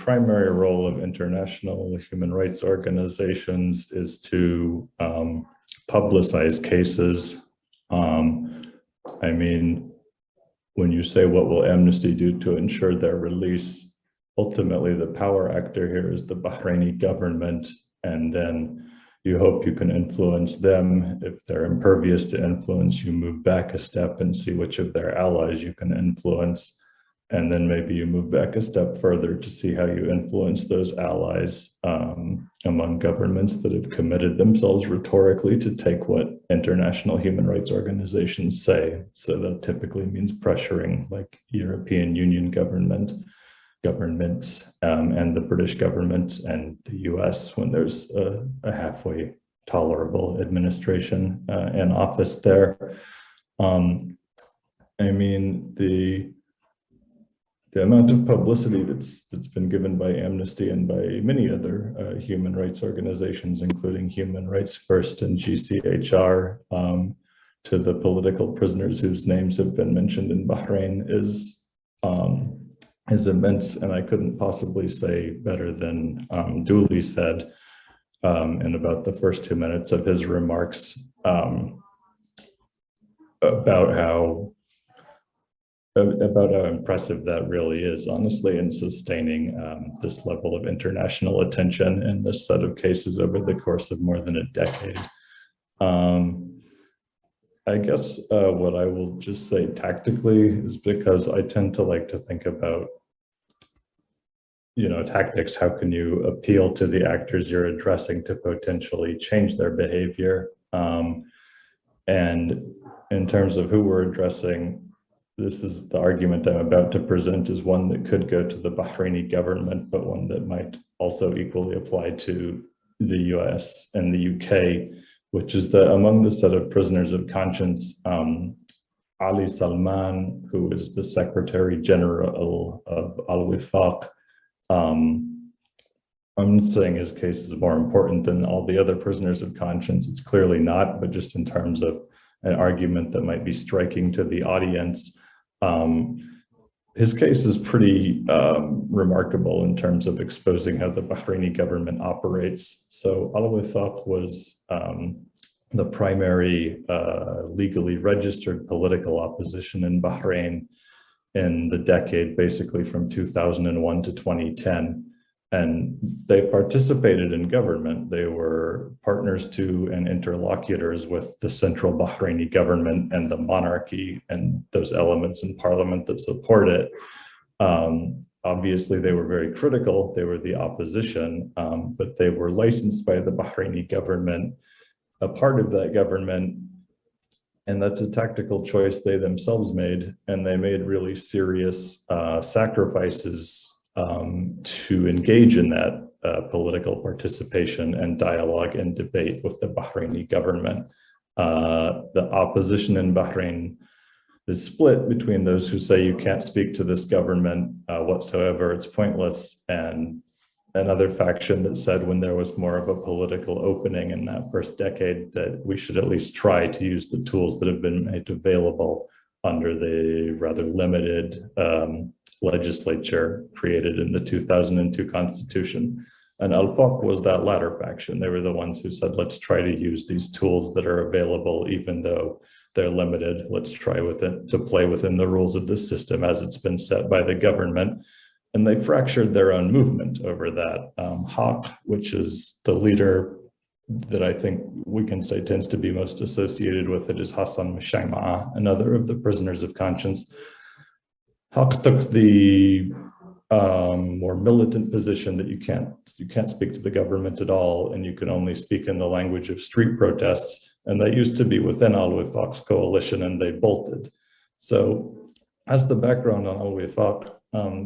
primary role of international human rights organizations is to publicize cases. I mean, when you say what will Amnesty do to ensure their release, ultimately the power actor here is the Bahraini government, and then you hope you can influence them. If they're impervious to influence, you move back a step and see which of their allies you can influence. And then maybe you move back a step further to see how you influence those allies among governments that have committed themselves rhetorically to take what international human rights organizations say. So that typically means pressuring like European Union governments and the British government and the US when there's a halfway tolerable administration in office there. I mean, the amount of publicity that's been given by Amnesty and by many other human rights organizations, including Human Rights First and GCHR, to the political prisoners whose names have been mentioned in Bahrain is immense. And I couldn't possibly say better than Dewley said in about the first 2 minutes of his remarks about how impressive that really is, honestly, in sustaining this level of international attention in this set of cases over the course of more than a decade. I guess what I will just say tactically is, because I tend to like to think about, tactics. How can you appeal to the actors you're addressing to potentially change their behavior? And in terms of who we're addressing, this is the argument I'm about to present is one that could go to the Bahraini government, but one that might also equally apply to the US and the UK, which is that among the set of prisoners of conscience, Ali Salman, who is the Secretary General of Al-Wifaq, I'm not saying his case is more important than all the other prisoners of conscience. It's clearly not, but just in terms of an argument that might be striking to the audience, his case is pretty remarkable in terms of exposing how the Bahraini government operates. So Al-Wifaq was the primary legally registered political opposition in Bahrain in the decade, basically from 2001 to 2010. And they participated in government. They were partners to and interlocutors with the central Bahraini government and the monarchy and those elements in parliament that support it. Obviously, they were very critical. They were the opposition, but they were licensed by the Bahraini government, a part of that government. And that's a tactical choice they themselves made. And they made really serious sacrifices to engage in that political participation and dialogue and debate with the Bahraini government. The opposition in Bahrain is split between those who say you can't speak to this government whatsoever, it's pointless, and another faction that said when there was more of a political opening in that first decade that we should at least try to use the tools that have been made available under the rather limited legislature created in the 2002 Constitution. And Al-Faq was that latter faction. They were the ones who said, let's try to use these tools that are available, even though they're limited. Let's try to play within the rules of the system as it's been set by the government. And they fractured their own movement over that. Haq, which is the leader that I think we can say tends to be most associated with it, is Hassan Mashaima'a, another of the prisoners of conscience. Haq took the more militant position that you can't speak to the government at all, and you can only speak in the language of street protests. And that used to be within Al-Wifaq's coalition, and they bolted. So as the background on Al-Wifaq,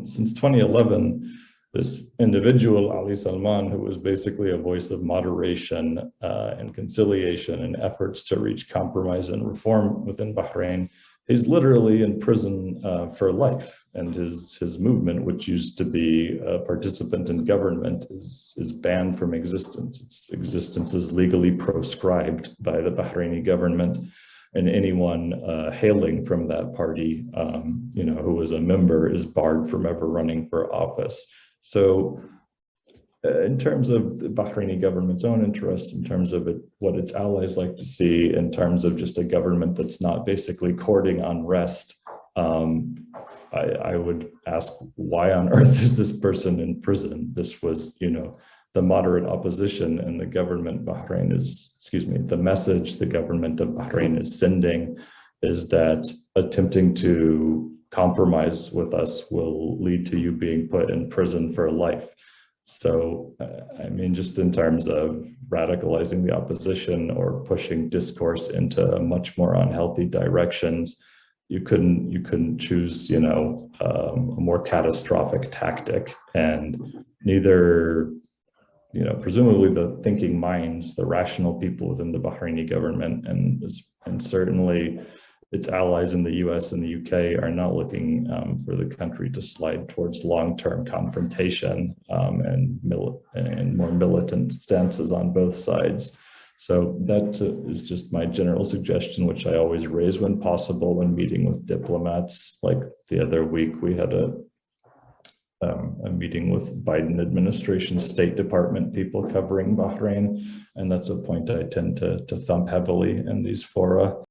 since 2011, this individual, Ali Salman, who was basically a voice of moderation and conciliation and efforts to reach compromise and reform within Bahrain, he's literally in prison for life. And his movement, which used to be a participant in government, is banned from existence. Its existence is legally proscribed by the Bahraini government. And anyone hailing from that party, who was a member, is barred from ever running for office. So in terms of the Bahraini government's own interests, in terms of what its allies like to see, in terms of just a government that's not basically courting unrest, I would ask, why on earth is this person in prison? This was, the moderate opposition, and the government Bahrain is, the message the government of Bahrain is sending is that attempting to compromise with us will lead to you being put in prison for life. So, just in terms of radicalizing the opposition or pushing discourse into much more unhealthy directions, you couldn't choose, a more catastrophic tactic. And neither, presumably the thinking minds, the rational people within the Bahraini government, and certainly its allies in the US and the UK are not looking for the country to slide towards long-term confrontation and more militant stances on both sides. So that is just my general suggestion, which I always raise when possible when meeting with diplomats. Like the other week, we had a meeting with Biden administration State Department people covering Bahrain, and that's a point I tend to thump heavily in these fora.